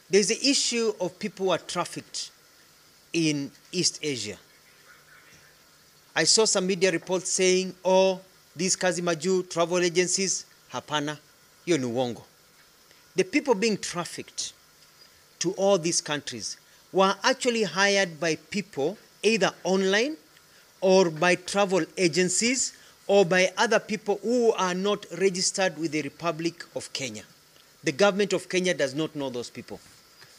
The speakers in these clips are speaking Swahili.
There's the issue of people who are trafficked in East Asia. I saw some media reports saying, oh, these Kazi Majuu travel agencies, hapana, hiyo ni uongo. The people being trafficked to all these countries were actually hired by people either online or by travel agencies or by other people who are not registered with the Republic of Kenya. The government of Kenya does not know those people.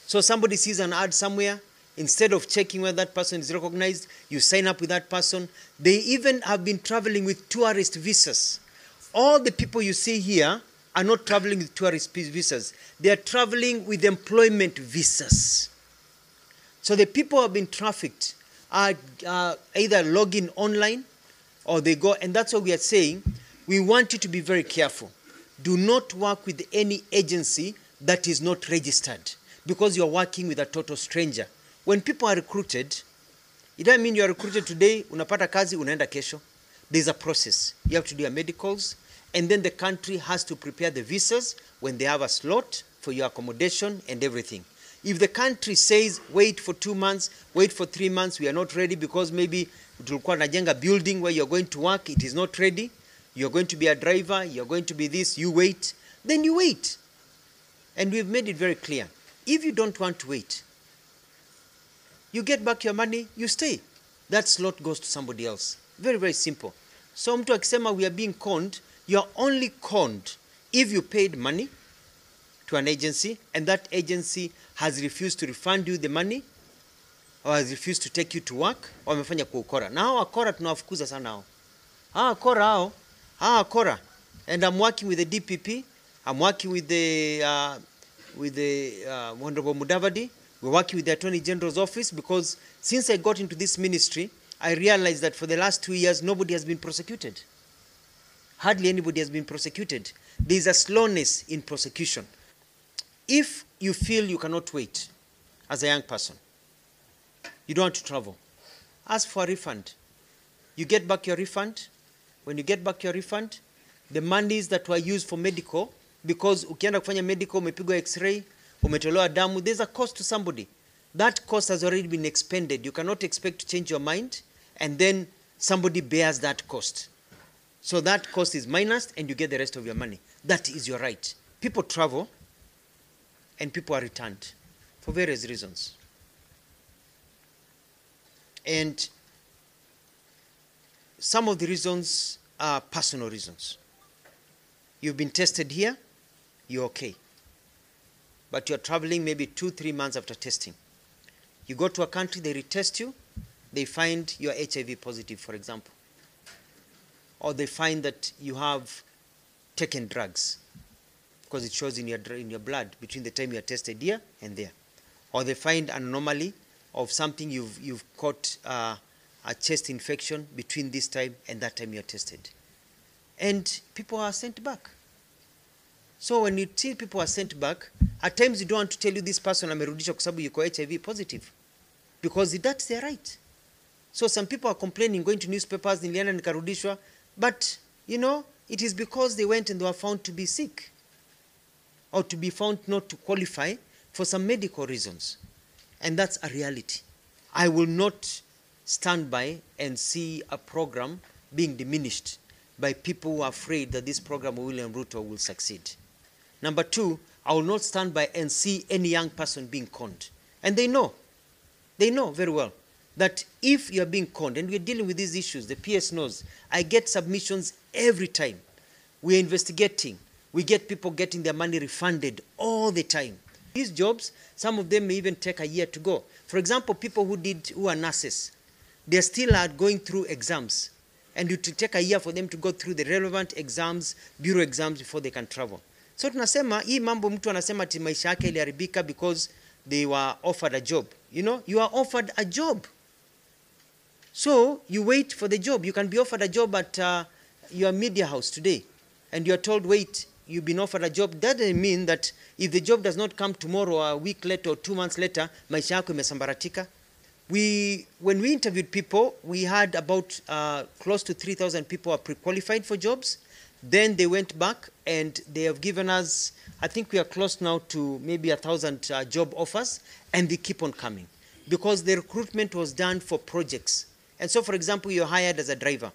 So somebody sees an ad somewhere, instead of checking whether that person is recognized, you sign up with that person. They even have been traveling with tourist visas. All the people you see here are not traveling with tourist visas. They are traveling with employment visas. So the people who have been trafficked are either log in online or they go, and that's what we are saying. We want you to be very careful. Do not work with any agency that is not registered, because you're working with a total stranger. When people are recruited, it doesn't mean you are recruited today, unapata kazi, unaenda kesho. There's a process. You have to do your medicals, and then the country has to prepare the visas when they have a slot for your accommodation and everything. If the country says, wait for 2 months, wait for 3 months, we are not ready because maybe tulikuwa najenga building where you're going to work, it is not ready, you're going to be a driver, you're going to be this, you wait, then you wait. And we've made it very clear. If you don't want to wait, you get back your money, you stay. That slot goes to somebody else. Very, very simple. So mtu akisema we are being conned, you are only conned if you paid money to an agency and that agency has refused to refund you the money or has refused to take you to work or wamefanya kwa ukora. Na hao wakora tunawafukuza sana hao. Hao wakora. And I'm working with the DPP, I'm working with the Honorable Mudavadi. We're working with the Attorney General's office because since I got into this ministry, I realized that for the last 2 years, nobody has been prosecuted. Hardly anybody has been prosecuted. There is a slowness in prosecution. If you feel you cannot wait as a young person, you don't want to travel, ask for a refund. You get back your refund. When you get back your refund, the monies that were used for medical, because ukienda kufanya medical, umepigwa x-ray, umetolewa damu, there's a cost to somebody. That cost has already been expended. You cannot expect to change your mind and then somebody bears that cost. So that cost is minus and you get the rest of your money. That is your right. People travel and people are returned for various reasons. And some of the reasons are personal reasons. You've been tested here, you're okay. But you're traveling maybe 2-3 months after testing. You go to a country, they retest you, they find you're HIV positive, for example. Or they find that you have taken drugs because it shows in your blood between the time you are tested here and there. Or they find an anomaly of something you've caught a chest infection between this time and that time you're tested. And people are sent back. So when you see people are sent back, at times you don't want to tell you this person amerudishwa kwa sababu yuko HIV positive, because that's their right. So some people are complaining, going to newspapers, nilienda nikarudishwa, but you know, it is because they went and they were found to be sick or to be found not to qualify for some medical reasons. And that's a reality. I will not stand by and see a program being diminished by people who are afraid that this program of William Ruto will succeed. Number two, I will not stand by and see any young person being conned. And they know very well that if you are being conned, and we're dealing with these issues, the PS knows, I get submissions every time. We're investigating. We get people getting their money refunded all the time. These jobs, some of them may even take a year to go. For example, people who are nurses, they still are going through exams. And it will take a year for them to go through the relevant exams, bureau exams, before they can travel. So tunasema, hii mambo mtu anasema ati maisha yake iliharibika because they were offered a job. You know, you are offered a job. So you wait for the job. You can be offered a job at your media house today, and you are told, wait, you've been offered a job. That doesn't mean that if the job does not come tomorrow or a week later or 2 months later, maisha yako imesambaratika. When we interviewed people, we had about close to 3,000 people are pre-qualified for jobs. Then they went back and they have given us, I think we are close now to maybe 1,000 job offers, and they keep on coming because the recruitment was done for projects. And so, for example, you're hired as a driver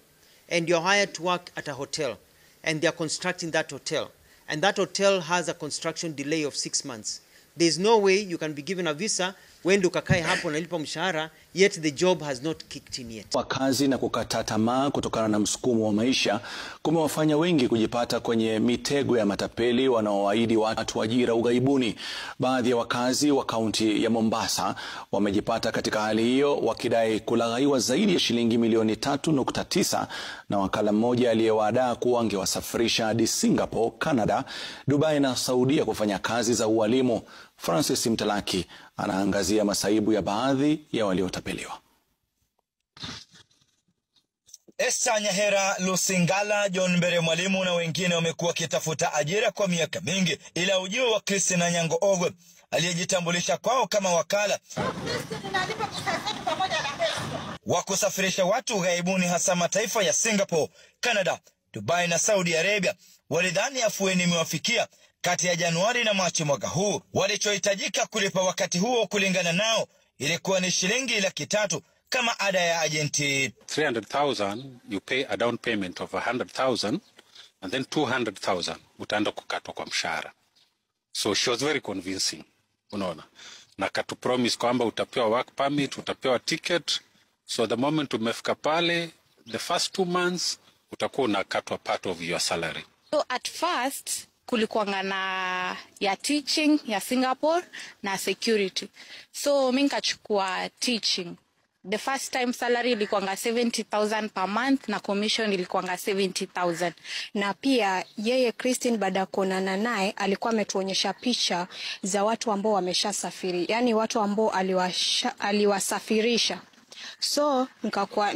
and you're hired to work at a hotel and they're constructing that hotel. And that hotel has a construction delay of 6 months. There's no way you can be given a visa when ukakae hapo nalipa mshahara, yet the job has not kicked in yet. Wakazi na kukata tamaa kutokana na msukumo wa maisha kumewafanya wengi kujipata kwenye mitego ya matapeli wanaowaahidi watu ajira ughaibuni. Baadhi ya wakazi wa kaunti ya Mombasa wamejipata katika hali hiyo wakidai kulaghaiwa zaidi ya shilingi milioni 3.9 na wakala mmoja aliyewadaa kuwa angewasafirisha hadi Singapore, Canada, Dubai na Saudia kufanya kazi za ualimu. Francis Mtalaki anaangazia masaibu ya baadhi ya waliotapeliwa. Esther Nyahera, Lusingala, John Mbere Mwalimu na wengine wamekuwa wakitafuta ajira kwa miaka mingi, ila ujio wa Christine Anyango Ogwe aliyejitambulisha kwao kama wakala wa kusafirisha watu ghaibuni hasa mataifa ya Singapore, Canada, Dubai na Saudi Arabia walidhani afueni imewafikia kati ya Januari na Machi mwaka huu. Walichohitajika kulipa wakati huo kulingana nao ilikuwa ni shilingi 300,000 kama ada ya agenti. 300,000 you pay a down payment of 100,000 and then 200,000 utaenda kukatwa kwa mshahara. So she was very convincing, unaona. Na katu promise kwamba utapewa work permit, utapewa ticket. So the moment umefika pale, the first 2 months utakuwa unakatwa part of your salary. So at first kulikuwa na ya teaching ya Singapore na security. So mimi nikachukua teaching. The first time salary ilikuwa 70,000 per month na commission ilikuwa 70,000. Na pia yeye Christine baada ya kuonana naye alikuwa ametuonyesha picha za watu ambao wameshasafiri. Yani watu ambao aliwasafirisha. So nikakuwa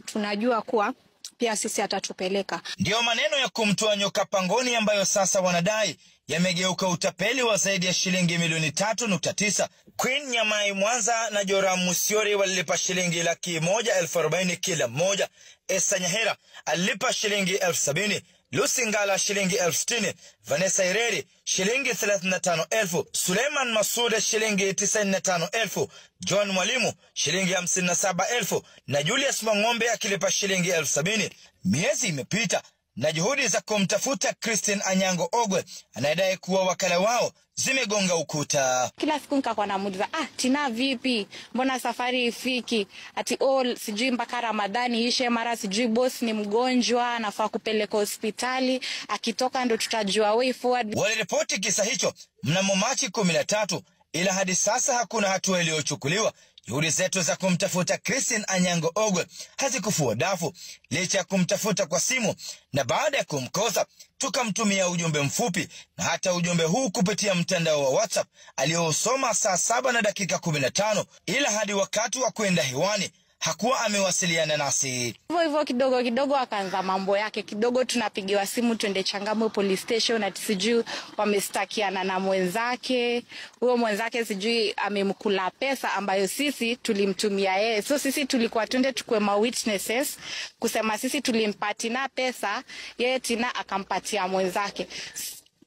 tunajua kuwa pia sisi atatupeleka. Ndio maneno ya kumtoa nyoka pangoni ambayo sasa wanadai yamegeuka utapeli wa zaidi ya shilingi milioni 3.9. Queen Nyamai Mwanza na Joram Musiori walilipa shilingi 140,000 kila mmoja. Esther Nyahera alilipa shilingi 70,000, Lusingala shilingi 60,000, Vanessa Ireri shilingi 35,000, Suleiman Masude shilingi 95,000, John Mwalimu shilingi 57,000 na Julius Mangombe akilipa shilingi 70,000. Miezi imepita na juhudi za kumtafuta Christine Anyango Ogwe anayedai kuwa wakala wao zimegonga ukuta. Kila siku nikakuwa namuuliza, Tina vipi? Mbona safari ifiki? Ati sijui mpaka Ramadhani ishe, mara sijui boss ni mgonjwa anafaa kupeleka hospitali, akitoka ndo tutajua way forward. Waliripoti kisa hicho mnamo Machi 13, ila hadi sasa hakuna hatua iliyochukuliwa. Juhudi zetu za kumtafuta Christine Anyango Ogwe hazikufua dafu licha ya kumtafuta kwa simu, na baada ya kumkosa tukamtumia ujumbe mfupi na hata ujumbe huu kupitia mtandao wa WhatsApp aliosoma saa 7:15, ila hadi wakati wa kwenda hewani hakuwa amewasiliana nasi. Hivyo kidogo akaanza mambo yake. Kidogo tunapigiwa simu twende Changamwe police station ati sijui wamestakiana na mwenzake. Huyo mwenzake sijui amemkula pesa ambayo sisi tulimtumia yeye. So sisi tulikuwa twende tukue ma witnesses kusema sisi tulimpatina pesa, yeye Tina akampatia mwenzake.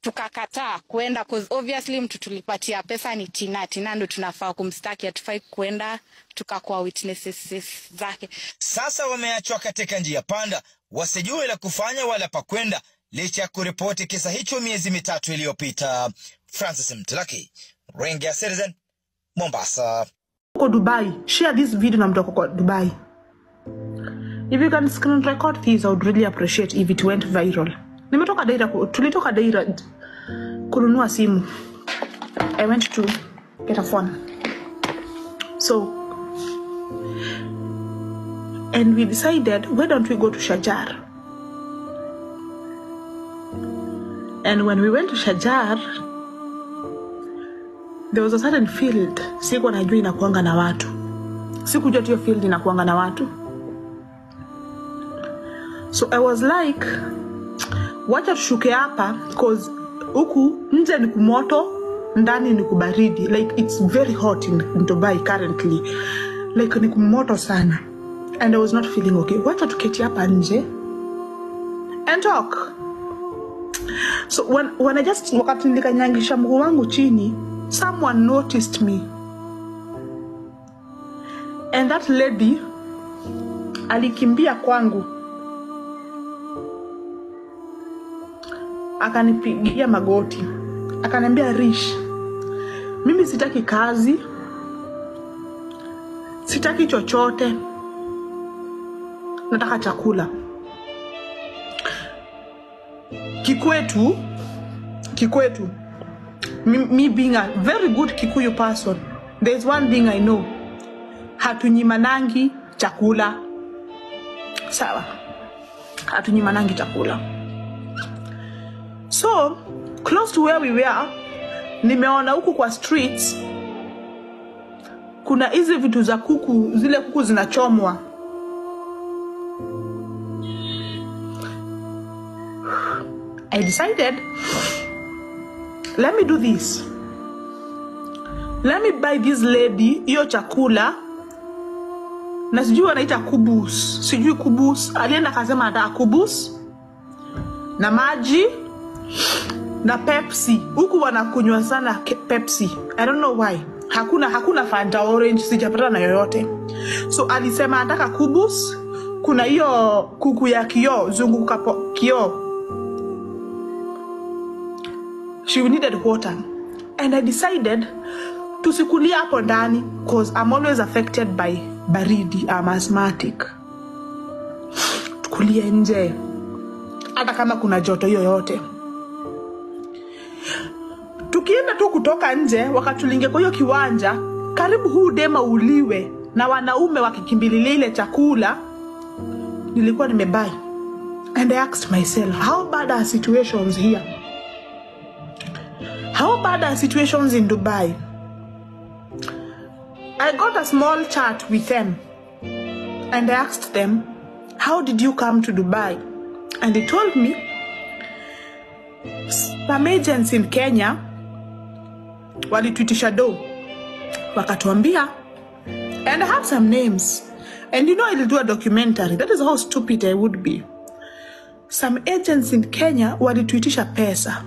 Tukakataa kwenda cause obviously mtu tulipatia pesa ni Tina ndo tunafaa kumstaki, hatufai kwenda tukakuwa witnesses zake. Sasa wameachwa katika njia panda, wasijue la kufanya wala pa kwenda licha ya kuripoti kisa hicho miezi 3 iliyopita. Francis Mtalaki, Ringi ya Citizen, Mombasa. Uko Dubai, share this video na mtu kwa Dubai. If you can screen record this, I would really appreciate if it went viral. Tulitoka Daira kununua simu. I went to get a phone. So, and we decided, why don't we go to Sharjah? And when we went to Sharjah, there was a certain field. Sikuwa najua inakuanga na watu. Sikujua hiyo field inakuanga na watu. So I was like, wacha tushuke hapa because huku nje ni kumoto, ndani ni kubaridi. Like it's very hot in Dubai currently. Like ni kumoto sana. And I was not feeling okay. Wacha tuketi hapa nje and talk. So when I just wakati nilikanyangisha mguu wangu chini, someone noticed me. And that lady alikimbia kwangu. Akanipigia magoti. Akaniambia, Rish, mimi sitaki kazi. Sitaki chochote. Nataka chakula. Kikwetu. Me being a very good Kikuyu person, there's one thing I know. Hatunyimanangi chakula. Sawa. Hatunyimanangi chakula. So, close to where we were, nimeona huku kwa streets, kuna hizi vitu za kuku, zile kuku zinachomwa. I decided, let me do this. Let me buy this lady hiyo chakula. Na sijui wanaita kubus. Sijui kubus. Alienda akasema anataka kubus na maji na Pepsi. Huku wanakunywa sana Pepsi. I don't know why. Hakuna Fanta orange, sijapata na yoyote. So alisema anataka kubus, kuna hiyo kuku ya kioo, zunguka kioo. She needed water. And I decided tusikulia hapo ndani because I'm always affected by baridi. I'm asthmatic. Tukulie nje hata kama kuna joto yoyote. Tukienda tu kutoka nje, wakati tulinge kwa hiyo kiwanja, karibu huu dema uliwe na wanaume wakikimbililia ile chakula, nilikuwa nimebai. And I asked myself, how bad are situations here? How bad are situations in Dubai? I got a small chat with them and I asked them, how did you come to Dubai? And they told me, some agents in Kenya walituitisha do, wakatuambia, and I have some names. And you know I'll do a documentary. That is how stupid I would be. Some agents in Kenya walituitisha pesa.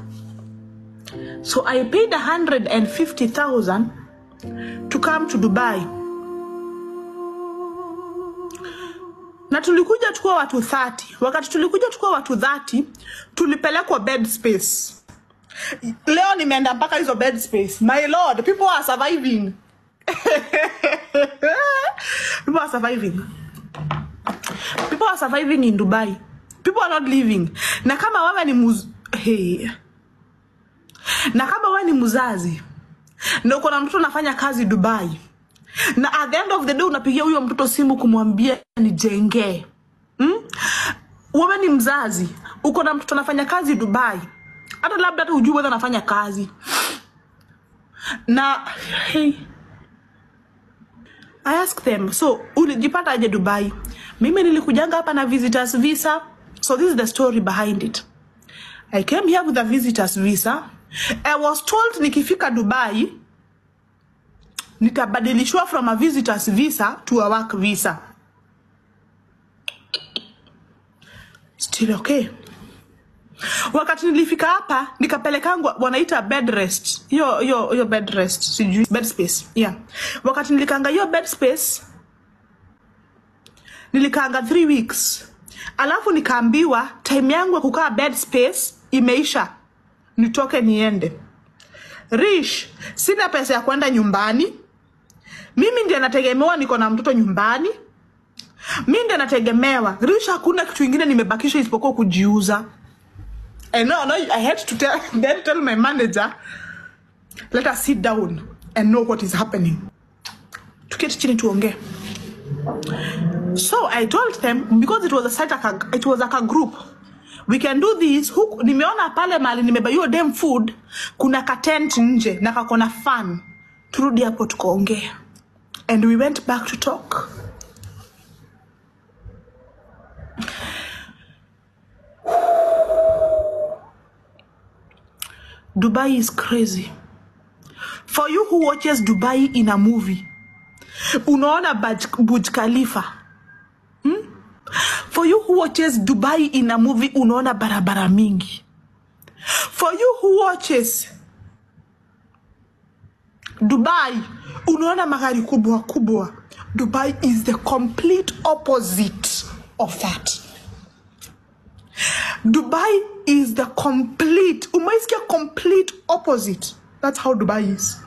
So I paid 150,000 to come to Dubai. Na tulikuja tukua watu 30. Wakati tulikuja tukua watu 30, tulipelekwa bed space. Leo nimeenda mpaka hizo bed space. My lord, people are surviving. People are surviving. People are surviving in Dubai. People are not living. Na kama wewe ni na kama wewe ni mzazi, na uko na mtoto anafanya kazi Dubai, na at the end of the day unapigia huyo mtoto simu kumwambia nijenge. Wewe ni mzazi, uko na mtoto anafanya kazi Dubai, hata labda hata hujui wewe anafanya kazi. Na I asked them, so ulijipata aje Dubai? Mimi nilikujanga hapa na visitors visa. So this is the story behind it. I came here with a visitors visa. I was told nikifika Dubai nitabadilishwa from a visitors visa to a work visa. Still okay. Wakati nilifika hapa nikapelekangwa wanaita bed rest. Yo bed rest, sijui bed space. Yeah. Wakati nilikanga yo bed space nilikanga 3 weeks. Alafu nikaambiwa time yangu ya kukaa bed space imeisha. Nitoke niende. Rish, sina pesa ya kwenda nyumbani. Mimi ndiye nategemewa, niko na mtoto nyumbani. Mimi ndiye nategemewa. Rish, hakuna kitu kingine nimebakisha isipokuwa kujiuza. And no, I had to tell my manager, let us sit down and know what is happening. Tuketi chini tuongee. So I told them, because it was like a group, we can do this. Nimeona pale mali nimebayo dem food, kuna ka tent nje na kakona fan. Turudi hapo tukaongea. And we went back to talk. Dubai is crazy. For you who watches Dubai in a movie, unaona Burj Khalifa. For you who watches Dubai in a movie, unaona barabara mingi. For you who watches Dubai, unaona magari kubwa kubwa. Dubai is the complete opposite of that. Dubai is the complete, umaisikia complete opposite. That's how Dubai is.